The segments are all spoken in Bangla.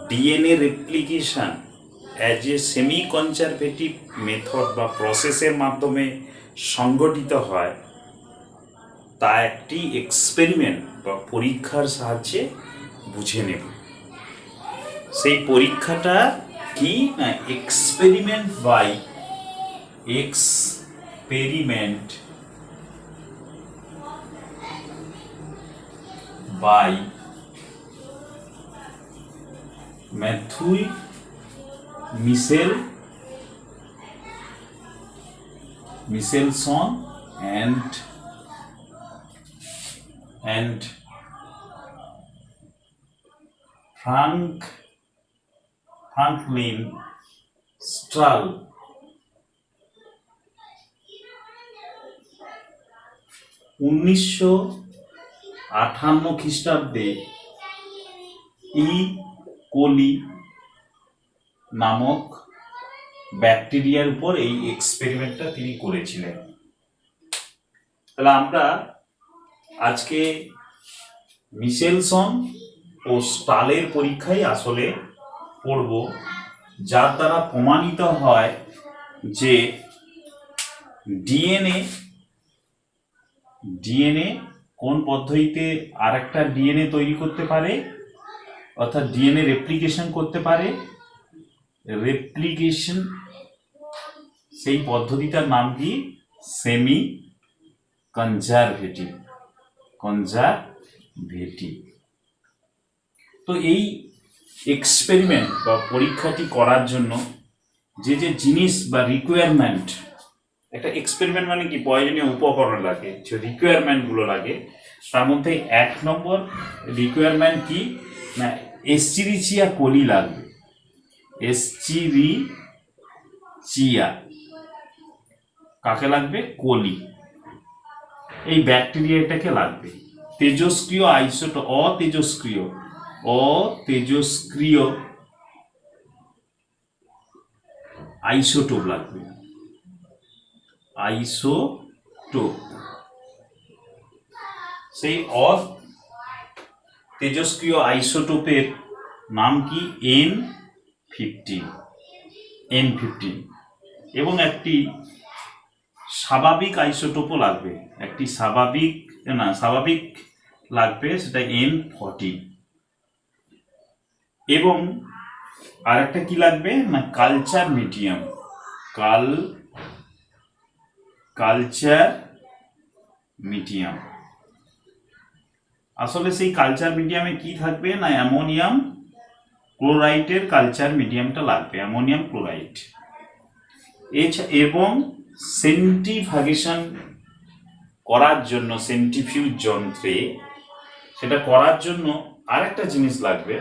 DNA replication as a semi conservative method বা প্রসেসের মাধ্যমে সংগঠিত হয়, তা একটি এক্সপেরিমেন্ট বা পরীক্ষার সাহায্যে বুঝে নেব। সেই পরীক্ষাটা কি না, experiment by Matthew Michelson and Franklin Strahl 1958 খ্রিস্টাব্দে ই কোলি নামক ব্যাকটেরিয়ার উপর এই এক্সপেরিমেন্টটা তিনি করেছিলেন। তাহলে আমরা আজকে মিশেলসন ও স্টালের পরীক্ষাই আসলে পড়ব, যার দ্বারা প্রমাণিত হয় যে ডিএনএ কোন পদ্ধতিতে আরেকটা ডিএনএ তৈরি করতে পারে, অর্থাৎ ডিএনএ রেপ্লিকেশন করতে পারে। সেই পদ্ধতিটার নাম কি? Semi conservative. তো এই এক্সপেরিমেন্ট বা পরীক্ষাটি করার জন্য যে যে জিনিস বা রিকোয়ারমেন্ট, একটা এক্সপেরিমেন্ট মানে কি, প্রয়োজনীয় উপকরণ লাগে, যে রিকোয়ারমেন্টগুলো লাগে, তার মধ্যে 1 নম্বর রিকোয়ারমেন্ট কি না, এস্চেরিচিয়া কোলি লাগবে। এস্চেরিচিয়া কাকে লাগবে? কোলি, এই ব্যাকটেরিয়াটাকে লাগবে। তেজস্ক্রিয় অতেজস্ক্রিয় আইসোটোপ লাগবে। সেই অতেজস্ক্রিয় আইসোটোপের নাম কি? N15 এবং একটি স্বাভাবিক আইসোটোপও লাগবে, স্বাভাবিক লাগবে, সেটা N40। এবং আরেকটা কি লাগবে না, কালচার মিডিয়াম। আসলে সেই কালচার মিডিয়ামে কি থাকবে না, অ্যামোনিয়াম ক্লোরাইডের কালচার মিডিয়ামটা লাগবে, অ্যামোনিয়াম ক্লোরাইড। এবং সেন্ট্রিফাগেশন করার জন্য, সেন্ট্রিফিউজ যন্ত্রে সেটা করার জন্য আরেকটা জিনিস লাগবে,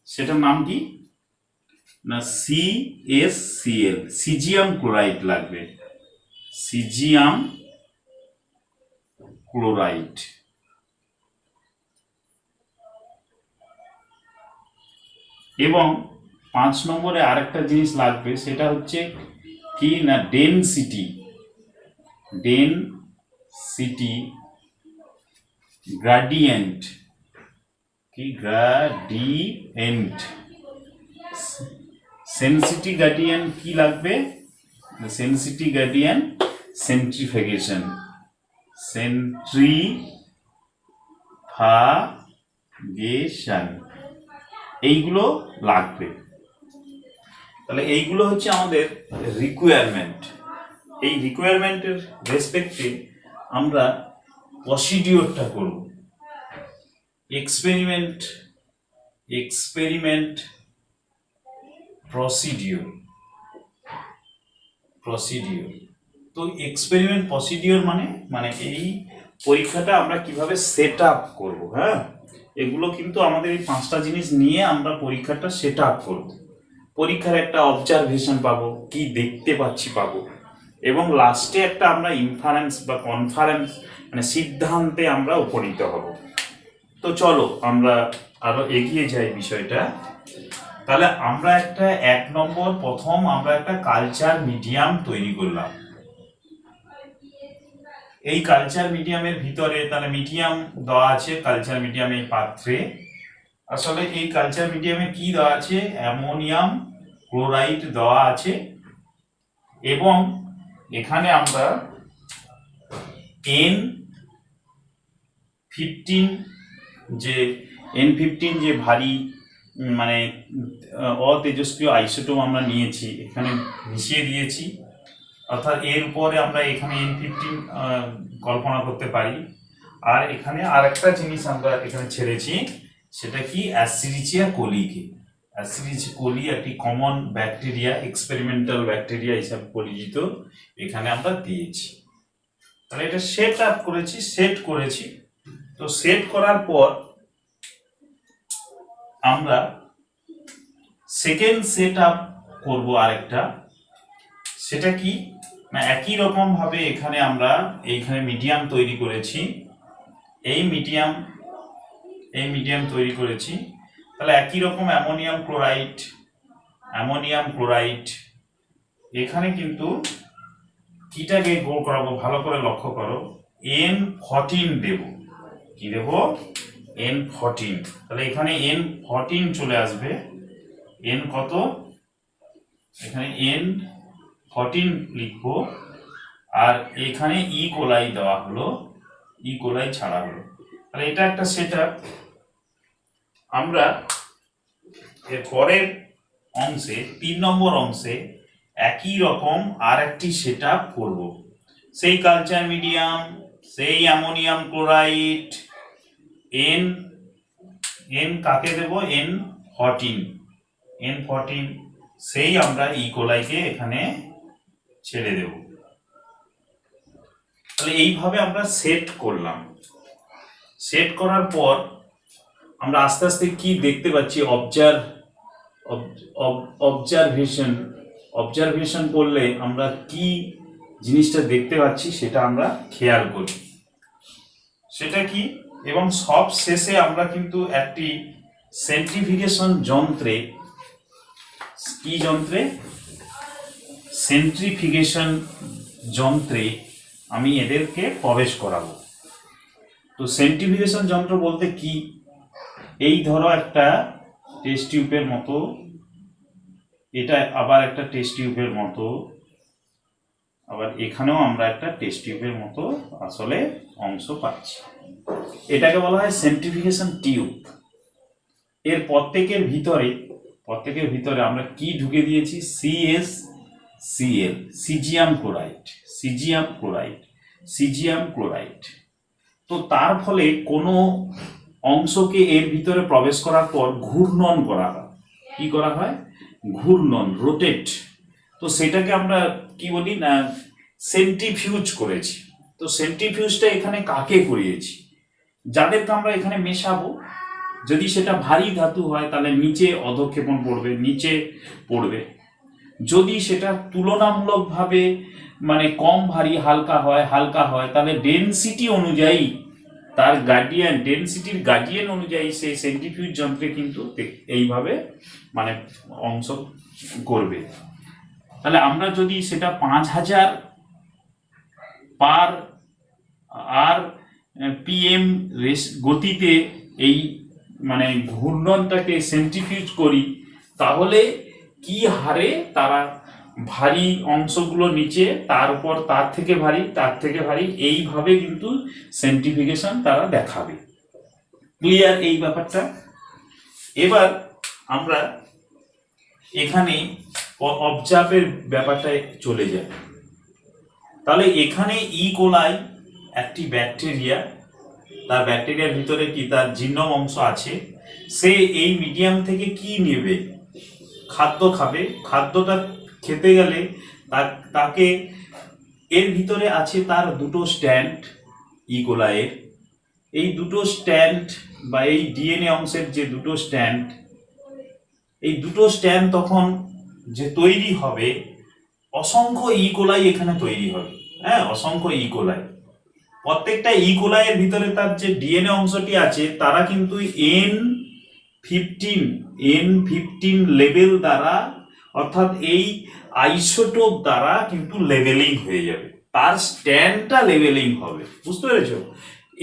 সেটার নাম কি না, CaCl, সিজিয়াম ক্লোরাইড লাগবে, সিজিয়াম ক্লোরাইড। এবং 5 নম্বরে আরেকটা জিনিস লাগবে, সেটা হচ্ছে কি না, ডেনসিটি গ্রেডিয়েন্ট। সেন্সিটি গ্রেডিয়েন্ট কি লাগবে? সেন্সিটি গ্রেডিয়েন্ট সেন্ট্রিফিউগেশন এইগুলো লাগবে। তাহলে এইগুলো হচ্ছে আমাদের রিকোয়ারমেন্ট। এই রিকোয়ারমেন্টের রেসপেক্টে আমরা প্রসিডিওরটা করব। Experiment procedure. তো এক্সপেরিমেন্ট প্রসিডিওর মানে এই পরীক্ষাটা আমরা কিভাবে সেট আপ করবো। হ্যাঁ, এগুলো কিন্তু আমাদের এই 5টা জিনিস নিয়ে আমরা পরীক্ষাটা সেট আপ করবো। পরীক্ষার একটা অবজারভেশন পাবো, কি দেখতে পাচ্ছি পাবো, এবং লাস্টে একটা আমরা ইনফারেন্স বা কনফারেন্স মানে সিদ্ধান্তে আমরা উপনীত হব। তো চলো আমরা আরো এগিয়ে যাই বিষয়টা। তাহলে আমরা একটা 1 নম্বর প্রথম আমরা একটা কালচার মিডিয়াম তৈরি করলাম। এই কালচার মিডিয়ামের ভিতরে তাহলে মিডিয়াম দেওয়া আছে, কালচার মিডিয়াম এই পাত্রে আসলে এই কালচার মিডিয়ামে কি দেওয়া আছে, অ্যামোনিয়াম ক্লোরাইড দেওয়া আছে এবং এখানে আমরা N15 যে ভারী মানে অতেজস্ক্রিয় আইসোটোপ আমরা নিয়েছি, এখানে মিশিয়ে দিয়েছি। অর্থাৎ এর উপরে আমরা এখানে N15 কল্পনা করতে পারি। আর এখানে আরেকটা জিনিস আমরা এখানে ছেড়েছি, সেটা কি অ্যাসিরিচিয়া কোলিকে। অ্যাসিরিচিয়া কোলি একটি কমন ব্যাকটেরিয়া, এক্সপেরিমেন্টাল ব্যাকটেরিয়া হিসাবে পরিচিত, এখানে আমরা দিয়েছি। তাহলে এটা সেট করেছি। তো সেট করার পর আমরা সেকেন্ড সেট আপ করবো আরেকটা। সেটা কি না, একই রকম ভাবে এখানে আমরা মিডিয়াম তৈরি করেছি, এই মিডিয়াম তৈরি করেছি। তাহলে একই রকম অ্যামোনিয়াম ক্লোরাইড এখানে কিন্তু কিটাকে গোল করাবো, ভালো করে লক্ষ্য করো, N14 দেব। কি দেব? N14। তাহলে এখানে N14 চলে আসবে। N কত? এখানে N14 লিখবো। আর এখানে ই কোলাই দেওয়া হলো, ই কোলাই ছাড়া হলো। তাহলে এটা একটা সেটআপ। আমরা এর পরের অংশে 3 নম্বর অংশে একই রকম আর একটি সেটআপ করব। সেই কালচার মিডিয়াম, সেই অ্যামোনিয়াম ক্লোরাইড, N কাকে দেব? N14, সেই আমরা ই কোলাইকে এখানে ছেড়ে দেব। তাহলে এইভাবে আমরা সেট করলাম। সেট করার পর আমরা আস্তে আস্তে কি দেখতে পাচ্ছি, অবজারভেশন করলে আমরা কি জিনিসটা দেখতে পাচ্ছি সেটা আমরা খেয়াল করি। সেটা কি? এবং সব শেষে আমরা কিন্তু একটি সেন্ট্রিফিউগেশন যন্ত্রে, কি যন্ত্রে? সেন্ট্রিফিউগেশন যন্ত্রে আমি এদেরকে প্রবেশ করাবো। তো সেন্ট্রিফিউগেশন যন্ত্র বলতে কি, এই ধরো একটা টেস্ট টিউবের মতো, এটা আবার একটা টেস্ট টিউবের মতো, আবার এখানেও আমরা একটা টেস্ট টিউবের মতো আসলে অংশ পাচ্ছি। এটাকে বলা হয় সেন্ট্রিফিউগেশন টিউব। এর প্রত্যেকের ভিতরে আমরা কি ঢুকে দিয়েছি? CaCl, caesium chloride. তো তার ফলে কোনো অংশকে এর ভিতরে প্রবেশ করার পর ঘূর্ণন করা হয়। কি করা হয়? ঘূর্ণন, রোটেট। তো সেটাকে আমরা কি বলি না, সেন্ট্রিফিউজ করেছি। তো সেন্ট্রিফিউজটা এখানে কাকে করিয়েছি? যাদেরকে আমরা এখানে মেশাবো। যদি সেটা ভারী ধাতু হয় তাহলে নিচে অধঃক্ষেপণ পড়বে, নিচে পড়বে। যদি সেটা তুলনামূলকভাবে মানে কম ভারী, হালকা হয় তাহলে ডেনসিটি অনুযায়ী, তার ডেনসিটির গার্ডিয়ান অনুযায়ী সেই সেন্ট্রিফিউজ যন্ত্রে কিন্তু এইভাবে মানে অংশ করবে। তাহলে আমরা যদি সেটা 5000 rpm গতিতে এই মানে ঘূর্ণনটাকে সেন্ট্রিফিউজ করি, তাহলে কি হারে তারা ভারী অংশগুলো নিচে, তার উপর তার থেকে ভারী, এইভাবে কিন্তু সেন্ট্রিফিউগেশন তারা দেখাবে। ক্লিয়ার এই ব্যাপারটা? এবার আমরা এখানে অবজার্ভের ব্যাপারটায় চলে যাই। তাহলে এখানে ই কোলাই একটি ব্যাকটেরিয়া, তার ব্যাকটেরিয়ার ভিতরে কি তার জিনোম অংশ আছে। সে এই মিডিয়াম থেকে কি নেবে? খাদ্য খাবে। খাদ্যটা খেতে গেলে তাকে এর ভিতরে আছে তার দুটো স্ট্যান্ড, ই কোলাইয়ের এই দুটো স্ট্যান্ড বা এই ডিএনএ অংশের যে দুটো স্ট্যান্ড, এই দুটো স্ট্যান্ড তখন যে তৈরি হবে, অসংখ্য ই কোলাই এখানে তৈরি হবে। হ্যাঁ, অসংখ্য ই কোলাই। প্রত্যেকটা ই কোলাইয়ের ভিতরে তার যে ডিএনএ অংশটি আছে, তারা কিন্তু N15 লেভেল দ্বারা, অর্থাৎ এই আইসোটোপ দ্বারা কিন্তু লেভেলিং হয়ে যাবে, তার স্ট্যান্ডটা লেভেলিং হবে। বুঝতে পেরেছো?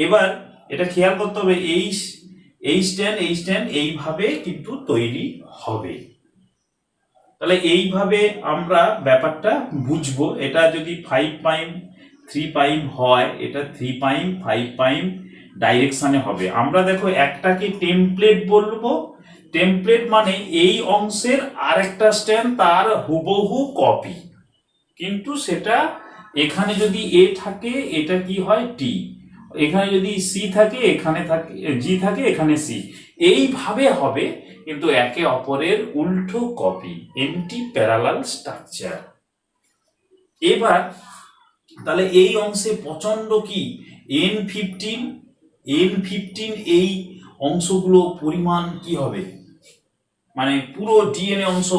এবার এটা খেয়াল করতে হবে, এই স্ট্যান্ড এইভাবে কিন্তু তৈরি হবে। তাহলে এইভাবে আমরা ব্যাপারটা বুঝবো। এটা যদি 5 প্রাইম 3 প্রাইম হয়, এটা 3 প্রাইম 5 প্রাইম ডাইরেকশনে হবে। আমরা দেখো একটাকে টেমপ্লেট বলবো। টেমপ্লেট মানে এই অংশের আরেকটা স্ট্যান্ড তার হুবহু কপি, কিন্তু সেটা এখানে যদি এ থাকে এটা কি হয় টি, এখানে যদি সি থাকে এখানে থাকে জি থাকে এখানে সি, এইভাবে হবে কিন্তু একে অপরের উল্টো কপি, এন্টি প্যারালাল স্ট্রাকচার। এবার তাহলে এই অংশে প্রচন্ড কি N15 এই অংশগুলো পরিমাণ কি হবে, মানে পুরো ডিএনএ অংশ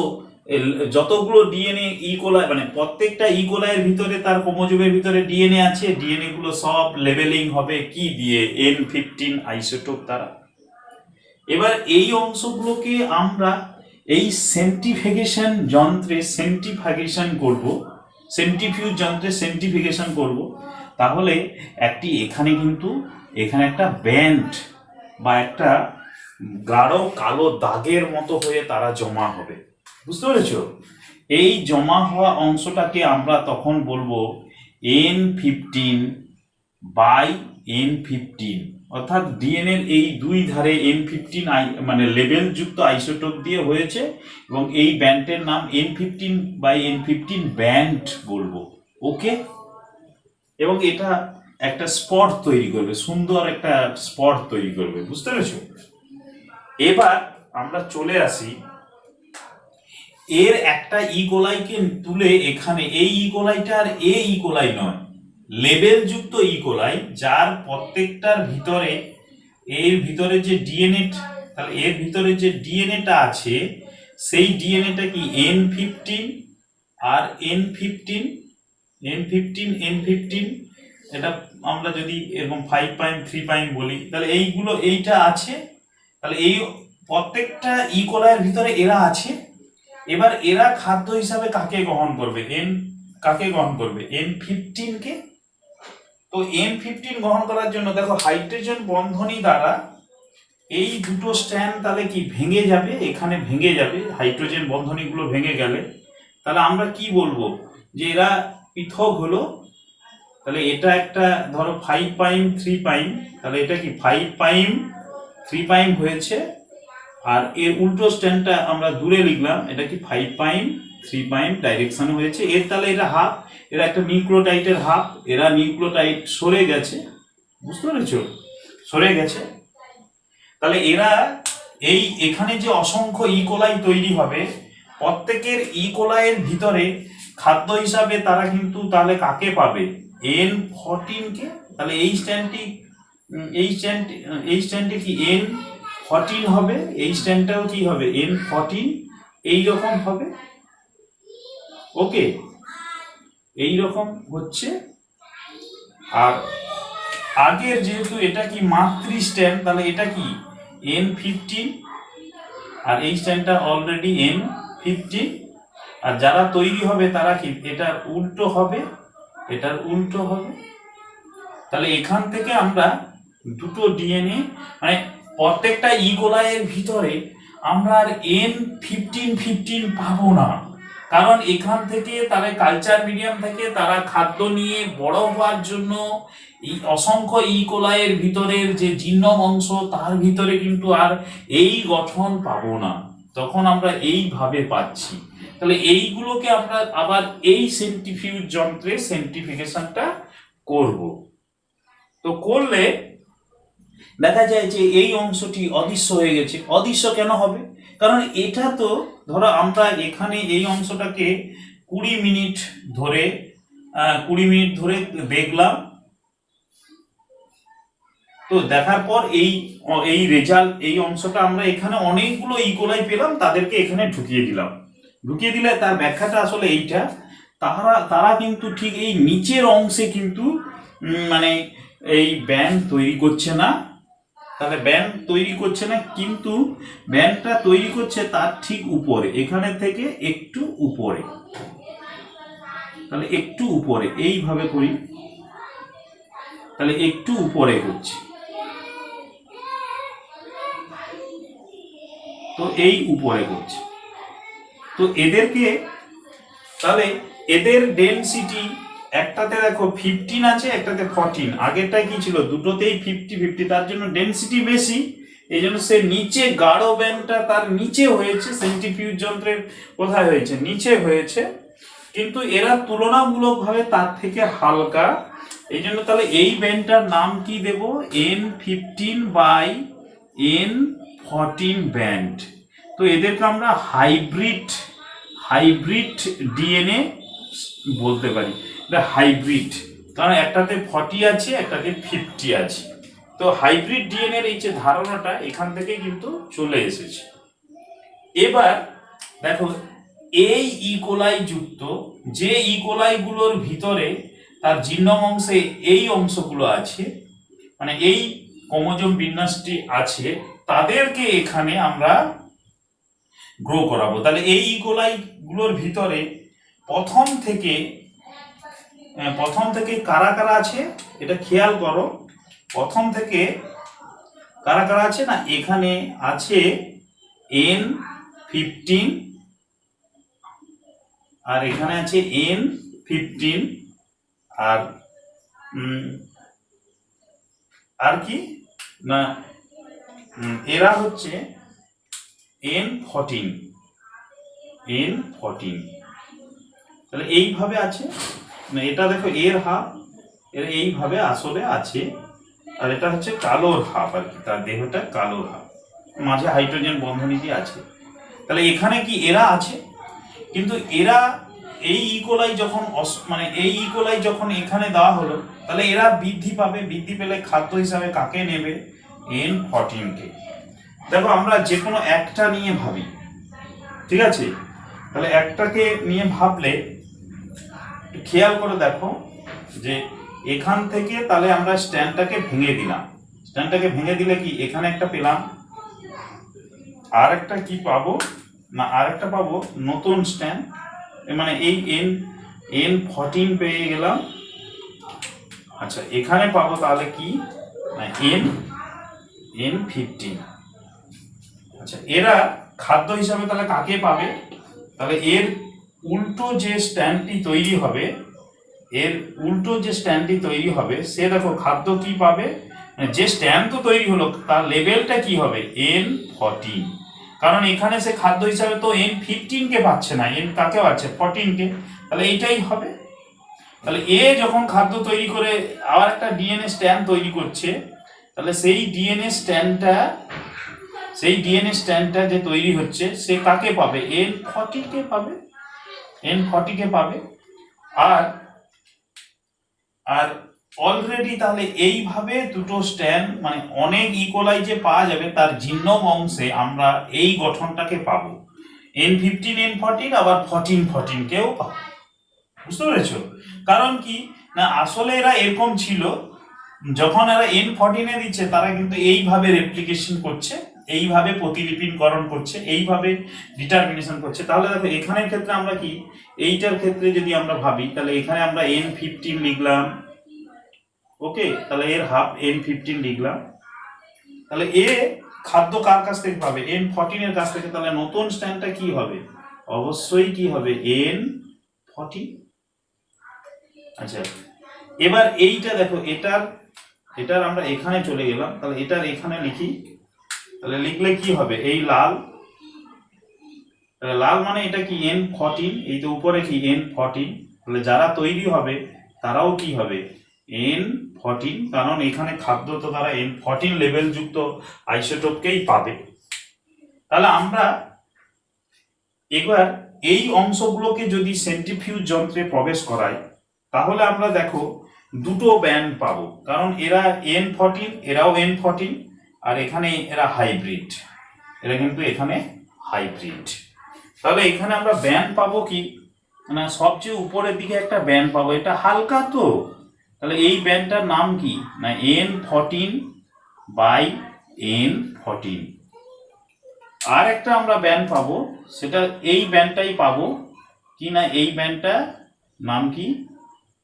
যতগুলো ডিএনএ ইকোলাই, মানে প্রত্যেকটা ইকোলাইয়ের ভিতরে তার ক্রোমোজোমের ভিতরে ডিএনএ আছে, ডিএনএ গুলো সব লেবেলিং হবে কি দিয়ে, N15 আইসোটোপ দ্বারা। এবার এই অংশগুলোকে আমরা এই সেন্ট্রিফিউগেশন যন্ত্রে সেন্ট্রিফিউজ যন্ত্রে সেন্ট্রিফিউগেশন করব। তাহলে এখানে কিন্তু এখানে একটা ব্যান্ড বা একটা গাঢ় কালো দাগের মতো হয়ে তারা জমা হবে, বুঝতে পেরেছো? এই জমা হওয়া অংশটাকে আমরা তখন বলবো N15/N15, অর্থাৎ ডিএনএর এই দুই ধারে N15 মানে লেবেল যুক্ত আইসোটোপ দিয়ে হয়েছে, এবং এই ব্যান্ডের নাম N15/N15 ব্যান্ড বলবো। ওকে, এবং এটা একটা স্পট তৈরি করবে, সুন্দর একটা স্পট তৈরি করবে, বুঝতে পেরেছো? এবার আমরা চলে আসি, এর একটা ইকোলাইকে তুলে এখানে, এই ইকোলাইটা আর এ ইকোলাই নয়, লেবেল যুক্ত ইকোলাই, যার প্রত্যেকটার ভিতরে এর ভিতরে যে ডিএনএ, তাহলে এর ভিতরে যে ডিএনএটা আছে সেই ডিএনএটা কি N15 আর N15, এটা আমরা যদি এরকম 5 প্রাইম 3 প্রাইম বলি, তাহলে এইটা আছে, তাহলে এই প্রত্যেকটা ইকোলাইয়ের ভিতরে এরা আছে। এবার এরা খাদ্য হিসাবে কাকে গ্রহণ করবে, N15 কে। তো N15 গ্রহণ করার জন্য দেখো হাইড্রোজেন বন্ধনী দ্বারা এই দুটো স্ট্র্যান্ড তাহলে কি ভেঙে যাবে, এখানে ভেঙে যাবে, হাইড্রোজেন বন্ধনীগুলো ভেঙে গেলে তাহলে আমরা কি বলবো যে এরা পৃথক হলো। তাহলে এটা একটা ধরো 5 প্রাইম 3 প্রাইম, তাহলে এটা কি 5 প্রাইম 3 প্রাইম হয়েছে, আর এর উল্টো স্ট্যান্ডটা আমরা দূরে লিখলাম, এটা কি 5 প্রাইম 3 প্রাইম ডাইরেকশনে হয়েছে। এর তাহলে এটা হাফ, এরা একটা নিউক্লিওটাইডের হাফ, এরা নিউক্লিওটাইড সরে গেছে, বুঝতে পেরেছো, সরে গেছে। তাহলে এরা এখানে যে অসংখ্য ইকোলাই তৈরি হবে, প্রত্যেকের ইকোলাইয়ের ভিতরে খাদ্য হিসাবে তারা কিন্তু তাহলে কাকে পাবে, N14 কে। তাহলে এই স্ট্যান্ডটি কি N14 হবে, এই স্ট্যান্ডটাও কি হবে N14, এইরকম হবে। ওকে, এইরকম হচ্ছে। আর আগের যেহেতু এটা কি মাতৃ স্ট্যান্ড, তাহলে এটা কি N15, আর এই স্ট্যান্ডটা অলরেডি N15, আর যারা তৈরি হবে তারা কি এটার উল্টো হবে, এটার উল্টো হবে। তাহলে এখান থেকে আমরা দুটো ডিএনএ, মানে প্রত্যেকটা ইকোলাইয়ের ভিতরে আমরা আর N15 পাবো না, কারণ এখান থেকে তারা কালচার মিডিয়াম থেকে তারা খাদ্য নিয়ে বড় হওয়ার জন্য এই অসংখ্য ইকোলাইয়ের ভিতরের যে জীর্ণ অংশ তার ভিতরে কিন্তু আর এই গঠন পাবো না, তখন আমরা এইভাবে পাচ্ছি। তাহলে এইগুলোকে আমরা আবার এই সেন্ট্রিফিউজ যন্ত্রে সেন্ট্রিফিকেশনটা করব। তো করলে দেখা যায় যে এই অংশটি অদৃশ্য হয়ে গেছে। অদৃশ্য কেন হবে, কারণ এটা তো ধরো আমরা এখানে এই অংশটাকে 20 মিনিট ধরে দেখলাম, তো দেখার পর এই রেজাল্ট, এই অংশটা আমরা এখানে অনেকগুলো ইকোলাই পেলাম, তাদেরকে এখানে ঢুকিয়ে দিলে তার ব্যাখ্যাটা আসলে এইটা, তারা কিন্তু ঠিক এই নিচের অংশে কিন্তু মানে এই ব্যান্ড তৈরি করছে না। তাহলে ব্যান্ড তৈরি করছে না, কিন্তু ব্যান্ডটা তৈরি করছে তার ঠিক উপরে, এখানে থেকে একটু উপরে। তাহলে একটু উপরে এইভাবে করি, তাহলে একটু উপরে হচ্ছে। তো এই উপরে করছে। তো এদেরকে তাহলে এদের ডেনসিটি একটাতে দেখো 15 আছে, একটাতে 14। আগেরটায় কি ছিল, দুটোতেই 50-50, তার জন্য ডেনসিটি বেশি। এই জন্য সে নিচে গাঢ় ব্যান্ডটা তার নিচে হয়েছে, সেন্ট্রিফিউজ যন্ত্রের কোথায় হয়েছে, নিচে হয়েছে, কিন্তু এরা তুলনামূলকভাবে তার থেকে হালকা। এই জন্য তাহলে এই ব্যান্ডটার নাম কি দেব, N15/N14 ব্যান্ড। তো এদেরকে আমরা হাইব্রিড ডিএনএ বলতে পারি। এটা হাইব্রিড, কারণ একটাতে 40 আছে, একটাতে 50 আছে। তো হাইব্রিড ডিএনএর এই যে ধারণাটা এখান থেকে কিন্তু চলে এসেছে। এবার দেখো এই ইকোলাই যুক্ত যে ইকোলাইগুলোর ভিতরে তার জিনোম অংশে এই অংশগুলো আছে, মানে এই ক্রোমোজোম বিন্যাসটি আছে, তাদেরকে এখানে আমরা গ্রো করাবো। তাহলে এই ইকোলাই গুলোর ভিতরে প্রথম থেকে কারা কারা আছে এটা খেয়াল করো। প্রথম থেকে কারা কারা আছে না, এখানে আছে N15 আর এখানে আছে N15 আর কি না, এরা হচ্ছে N14। তাহলে এইভাবে আছে না, এটা দেখো এর হাফ, এর এইভাবে আসলে আছে, আর এটা হচ্ছে কালোর হাফ আর কি, তার দেহটা কালোর হাফ, মাঝে হাইড্রোজেন বন্ধনীটি আছে। তাহলে এখানে কি এরা আছে, কিন্তু এরা এই ইকোলাই যখন এই ইকোলাই যখন এখানে দেওয়া হলো, তাহলে এরা বৃদ্ধি পাবে, বৃদ্ধি পেলে খাদ্য হিসাবে কাকে নেবে, N14 কে। দেখো আমরা যে কোনো একটা নিয়ে ভাবি, ঠিক আছে, তাহলে একটাকে নিয়ে ভাবলে খেয়াল করে দেখো যে এখান থেকে তাহলে আমরা স্ট্যান্ডটাকে ভেঙে দিলাম, স্ট্যান্ডটাকে ভেঙে দিলে কি এখানে একটা পেলাম, আর একটা কি পাবো না, আর একটা পাবো নতুন স্ট্যান্ড, মানে এই N14 পেয়ে গেলাম। আচ্ছা এখানে পাবো তাহলে কি না N15। আচ্ছা এরা খাদ্য হিসাবে তাহলে কাকে পাবে, তাহলে এর উল্টো যে স্ট্যান্ডটি তৈরি হবে, সে দেখো খাদ্য কি পাবে, যে স্ট্যান্ড তো তৈরি হলো তার লেভেলটা কি হবে, N14। কারণ এখানে সে খাদ্য হিসাবে তো N15 কে পাচ্ছে না, কাকে পাচ্ছে, 14 কে, তাহলে এইটাই হবে। তাহলে এ যখন খাদ্য তৈরি করে আবার একটা ডিএনএ স্ট্যান্ড তৈরি করছে, তাহলে সেই ডিএনএ স্ট্যান্ডটা যে তৈরি হচ্ছে সে কাকে পাবে, N40 কে পাবে। আর অলরেডি তাহলে এইভাবে দুটো স্ট্যান্ড, মানে অনেক ইকোলাই যে পাওয়া যাবে তার জিনোম অংশে আমরা এই গঠনটাকে পাবো, N15 N14 আবার 14 কেও পাবো। বুঝতে পেরেছো? কারণ কি না, আসলে এরা এরকম ছিল, যখন এরা N14 এ দিচ্ছে তারা কিন্তু এইভাবে রেপ্লিকেশন করছে, এইভাবে প্রতিলিপিনকরণ করছে, এইভাবে ডিটারমিনেশন করছে। তাহলে দেখো এখানের ক্ষেত্রে আমরা কি, এইটার ক্ষেত্রে যদি আমরা ভাবি, তাহলে এখানে আমরা N15 লিখলাম, ওকে, তাহলে এর হাফ N15 লিখলাম। তাহলে এ খাদ্য কার কাছ থেকে পাবে, N14 এর কাছ থেকে। তাহলে নতুন স্ট্যান্ডটা কি হবে, অবশ্যই কি হবে, N14। আচ্ছা এবার এইটা দেখো, এটার আমরা এখানে চলে গেলাম, তাহলে এটার এখানে লিখি, তাহলে লিখলে কি হবে, এই লাল মানে এটা কি N14, এই তো উপরে কি N14, তাহলে যারা তৈরি হবে তারাও কি হবে, N14, কারণ এখানে খাদ্য তো তারা N14 লেভেল যুক্ত আইসোটোপকেই পাবে। তাহলে আমরা এবার এই অংশগুলোকে যদি সেন্ট্রিফিউজ যন্ত্রে প্রবেশ করাই, তাহলে আমরা দেখো দুটো ব্যান্ড পাবো, কারণ এরা N14, এরাও N14, আর এখানে এরা হাইব্রিড, এরা কিন্তু এখানে হাইব্রিড। তাহলে এখানে আমরা ব্যান্ড পাবো কি না, সবচেয়ে উপরের দিকে একটা ব্যান্ড পাবো, এটা হালকা তো, তাহলে এই ব্যান্ডটার নাম কি না, N14/N14। আর একটা আমরা ব্যান্ড পাবো, সেটা এই ব্যান্ডটাই পাবো কি না, এই ব্যান্ডটা নাম কি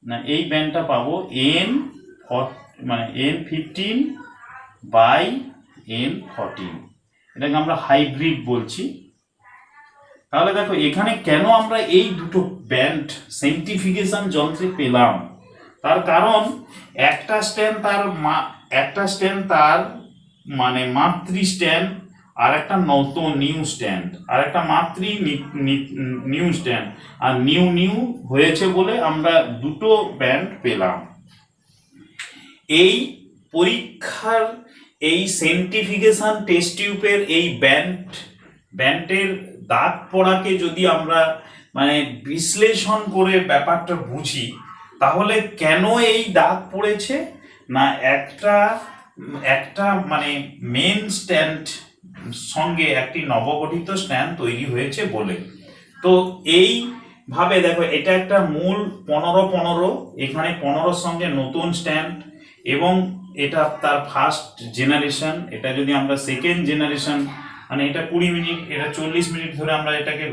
না, এই ব্যান্ডটা পাবো N15/N14। এটাকে আমরা হাইব্রিড বলছি। তাহলে দেখো এখানে কেন আমরা এই দুটো ব্যান্ড সেন্ট্রিফিউগেশন যন্ত্রে পেলাম, তার কারণ একটা স্ট্যান্ড তার মানে মাতৃ স্ট্যান্ড, আর একটা নতুন নিউ স্ট্যান্ড, আর একটা মাতৃ নিউ স্ট্যান্ড, আর নিউ হয়েছে বলে আমরা দুটো ব্যান্ড পেলাম। এই পরীক্ষার এই সেন্ট্রিফিউগেশন টেস্ট টিউবের এই ব্যান্ডের দাগ পড়াকে যদি আমরা মানে বিশ্লেষণ করে ব্যাপারটা বুঝি, তাহলে কেন এই দাগ পড়েছে না একটা মানে মেন স্ট্যান্ড সঙ্গে একটি নবগঠিত স্ট্যান্ড তৈরি হয়েছে বলে। তো এইভাবে দেখো এটা একটা মূল 15 এখানে 15 সঙ্গে নতুন স্ট্যান্ড, এবং এটা তার ফার্স্ট জেনারেশন। এটা যদি আমরা সেকেন্ড জেনারেশন মানে এটা 20 মিনিট, এটা 40 মিনিট ধরে আমরা এটাকে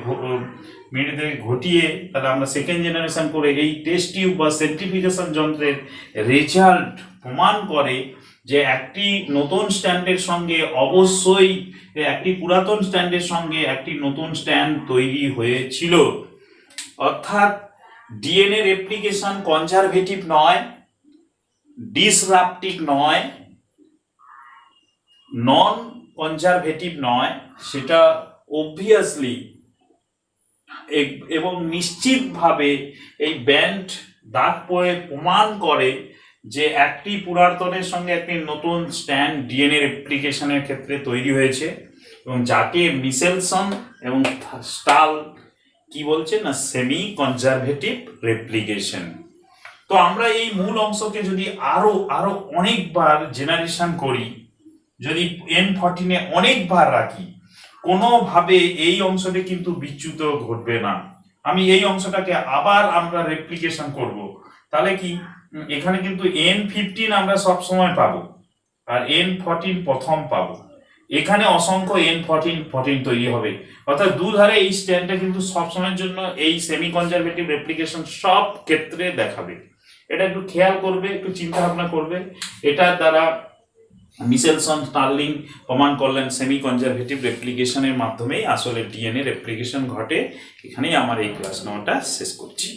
মিনিট ধরে ঘটিয়ে তাহলে আমরা সেকেন্ড জেনারেশন করে এই টেস্ট টিউব বা সেন্ট্রিফিউগেশন যন্ত্রের রেজাল্ট প্রমাণ করে যে একটি নতুন স্ট্যান্ডের সঙ্গে অবশ্যই একটি পুরাতন স্ট্যান্ডের সঙ্গে একটি নতুন স্ট্যান্ড তৈরি হয়েছিল। অর্থাৎ ডিএনএ রেপ্লিকেশন কনজারভেটিভ নয়, ডিসরাপটিভ নয়, নন কনজারভেটিভ নয়, সেটা অবভিয়াসলি এবং নিশ্চিতভাবে এই ব্যান্ড দাগ পড়ে প্রমাণ করে যে একটি পুরাতনের সঙ্গে একটি নতুন স্ট্যান্ড ডিএনএ রেপ্লিকেশনের ক্ষেত্রে তৈরি হয়েছে, এবং যাকে মিশেলসন এবং স্টাল কি বলছে না সেমি কনজারভেটিভ রেপ্লিকেশন। তো আমরা এই মূল অংশকে যদি আরো অনেকবার জেনারেশন করি, যদি N14 অনেকবার রাখি, কোনোভাবে এই অংশটি কিন্তু বিচ্যুত ঘটবে না। আমি এই অংশটাকে আবার আমরা রেপ্লিকেশন করব, তাহলে কি এখানে কিন্তু N15 আমরা সব সময় পাবো, আর N14 প্রথম পাবো। এখানে অসংখ্য N14 তৈরি হবে, অর্থাৎ দুধারে এই স্ট্যান্ডটা কিন্তু সবসময়ের জন্য এই সেমি কনজারভেটিভ রেপ্লিকেশন সব ক্ষেত্রে দেখাবে। এটা একটু খেয়াল করবে, একটু চিন্তা ভাবনা করবে। এটার দ্বারা মিশেলসন স্টার্লিং প্রমাণ করলেন সেমি কনজারভেটিভ রেপ্লিকেশনের মাধ্যমেই আসলে ডিএনএ রেপ্লিকেশন ঘটে। এখানেই আমার এই ক্লাস 9টা শেষ করছি।